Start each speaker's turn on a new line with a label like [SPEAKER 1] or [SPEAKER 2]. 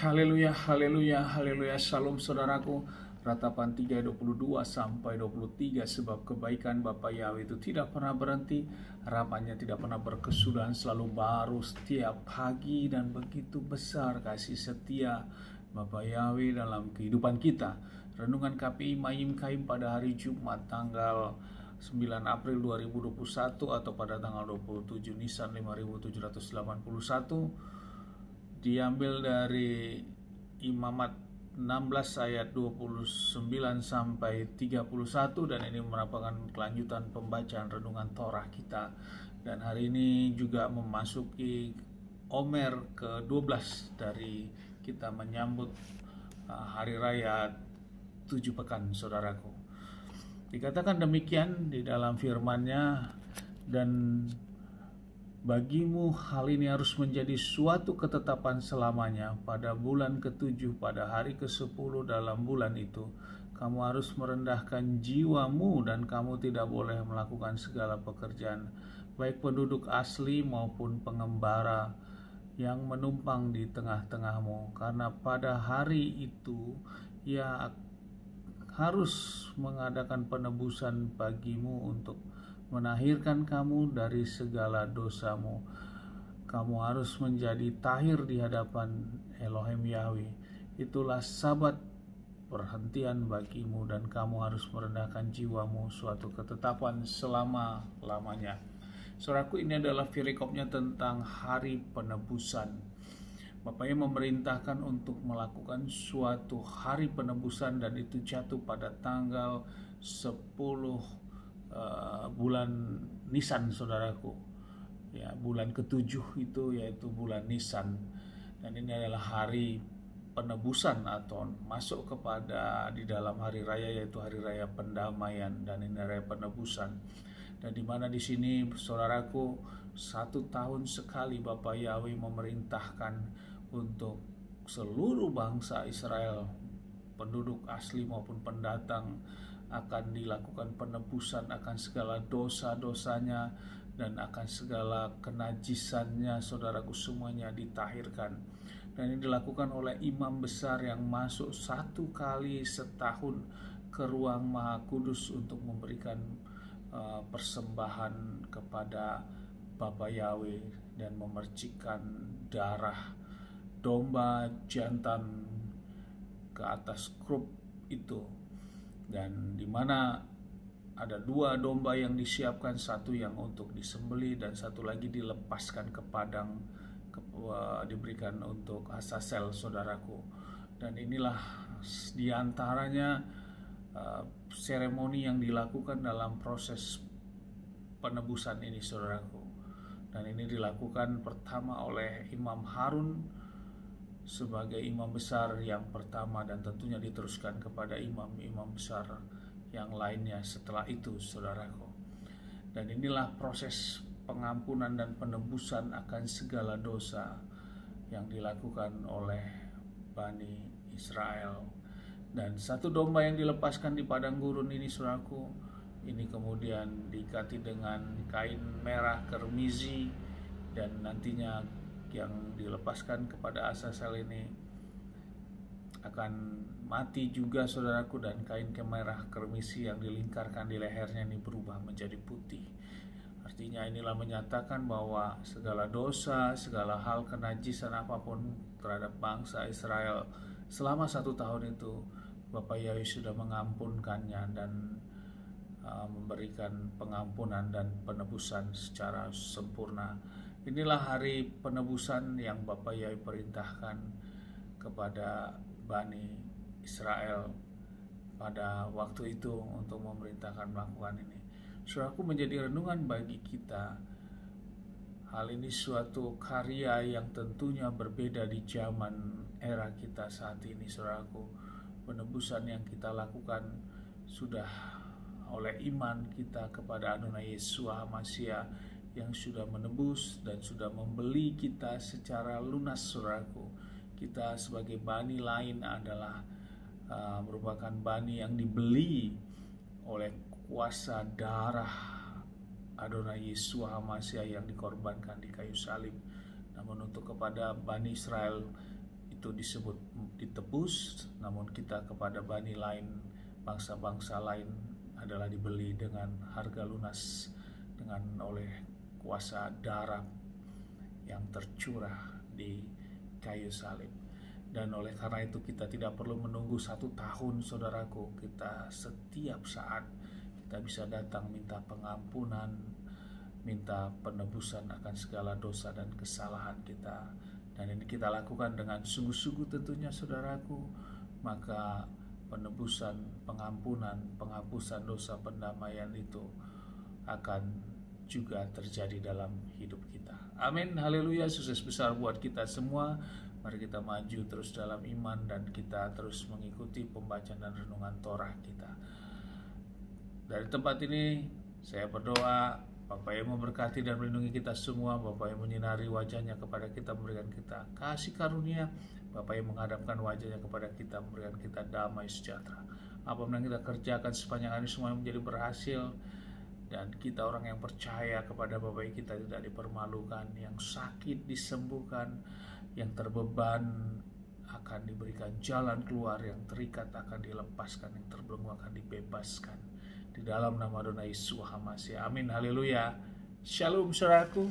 [SPEAKER 1] Haleluya, haleluya, haleluya. Shalom saudaraku. Ratapan 3:22 sampai 23. Sebab kebaikan Bapa Yahweh itu tidak pernah berhenti, harapannya tidak pernah berkesudahan, selalu baru setiap pagi, dan begitu besar kasih setia Bapa Yahweh dalam kehidupan kita. Renungan KPI Mayim Kaim pada hari Jumat tanggal 9 April 2021 atau pada tanggal 27 Nisan 5781 diambil dari Imamat 16 ayat 29 sampai 31, dan ini merupakan kelanjutan pembacaan renungan Torah kita. Dan hari ini juga memasuki Omer ke-12 dari kita menyambut hari raya 7 pekan, saudaraku. Dikatakan demikian di dalam firman-Nya, dan bagimu hal ini harus menjadi suatu ketetapan selamanya. Pada bulan ke-7 pada hari ke-10 dalam bulan itu, kamu harus merendahkan jiwamu, dan kamu tidak boleh melakukan segala pekerjaan, baik penduduk asli maupun pengembara yang menumpang di tengah-tengahmu, karena pada hari itu ia harus mengadakan penebusan bagimu untuk menahirkan kamu dari segala dosamu. Kamu harus menjadi tahir di hadapan Elohim Yahweh. Itulah sabat perhentian bagimu, dan kamu harus merendahkan jiwamu, suatu ketetapan selama-lamanya. Saudaraku, ini adalah firikopnya tentang hari penebusan. Bapaknya memerintahkan untuk melakukan suatu hari penebusan, dan itu jatuh pada tanggal 10 bulan Nisan, saudaraku. Ya, bulan ke-7 itu yaitu bulan Nisan, dan ini adalah hari penebusan atau masuk kepada di dalam hari raya, yaitu hari raya pendamaian, dan ini raya penebusan. Dan di mana di sini, saudaraku, 1 tahun sekali Bapa Yahweh memerintahkan untuk seluruh bangsa Israel, penduduk asli maupun pendatang, akan dilakukan penebusan akan segala dosa-dosanya dan akan segala kenajisannya, saudaraku, semuanya ditahirkan. Dan ini dilakukan oleh imam besar yang masuk 1 kali setahun ke ruang Maha Kudus untuk memberikan persembahan kepada Bapa Yahweh dan memercikkan darah domba jantan ke atas krub itu. Dan di mana ada 2 domba yang disiapkan, satu yang untuk disembelih dan satu lagi dilepaskan ke padang, diberikan untuk Asasel, saudaraku. Dan inilah diantaranya seremoni yang dilakukan dalam proses penebusan ini, saudaraku. Dan ini dilakukan pertama oleh Imam Harun sebagai imam besar yang pertama, dan tentunya diteruskan kepada imam-imam besar yang lainnya setelah itu, saudaraku. Dan inilah proses pengampunan dan penebusan akan segala dosa yang dilakukan oleh Bani Israel. Dan 1 domba yang dilepaskan di padang gurun ini, saudaraku, ini kemudian diikati dengan kain merah kermizi, dan nantinya yang dilepaskan kepada Asasel ini akan mati juga, saudaraku, dan kain kemerah kermisi yang dilingkarkan di lehernya ini berubah menjadi putih. Artinya inilah menyatakan bahwa segala dosa, segala hal kenajisan apapun terhadap bangsa Israel selama 1 tahun itu, Bapa Yahweh sudah mengampunkannya dan memberikan pengampunan dan penebusan secara sempurna. Inilah hari penebusan yang Bapa Yahweh perintahkan kepada Bani Israel pada waktu itu untuk memerintahkan melakukan ini. Saudaraku, menjadi renungan bagi kita. Hal ini suatu karya yang tentunya berbeda di zaman era kita saat ini, saudaraku. Penebusan yang kita lakukan sudah oleh iman kita kepada Adonai Yeshua HaMashiach yang sudah menebus dan sudah membeli kita secara lunas, saudaraku. Kita sebagai bani lain adalah merupakan bani yang dibeli oleh kuasa darah Adonai Yeshua HaMashiach yang dikorbankan di kayu salib. Namun untuk kepada Bani Israel itu disebut ditebus, namun kita kepada bani lain, bangsa-bangsa lain adalah dibeli dengan harga lunas oleh kuasa darah yang tercurah di kayu salib. Dan oleh karena itu kita tidak perlu menunggu 1 tahun, saudaraku. Kita setiap saat kita bisa datang minta pengampunan, minta penebusan akan segala dosa dan kesalahan kita. Dan ini kita lakukan dengan sungguh-sungguh tentunya, saudaraku. Maka penebusan, pengampunan, penghapusan dosa, pendamaian itu akan juga terjadi dalam hidup kita. Amin, haleluya, sukses besar buat kita semua. Mari kita maju terus dalam iman dan kita terus mengikuti pembacaan dan renungan Torah kita. Dari tempat ini saya berdoa Bapa yang memberkati dan melindungi kita semua, Bapa yang menyinari wajahnya kepada kita, memberikan kita kasih karunia, Bapa yang menghadapkan wajahnya kepada kita, memberikan kita damai sejahtera. Apa yang kita kerjakan sepanjang hari semua menjadi berhasil, dan kita orang yang percaya kepada Bapa kita tidak dipermalukan, yang sakit disembuhkan, yang terbeban akan diberikan jalan keluar, yang terikat akan dilepaskan, yang terbelenggu akan dibebaskan. Di dalam nama Adonai Yesus HaMashiach. Amin, haleluya. Shalom, saudaraku.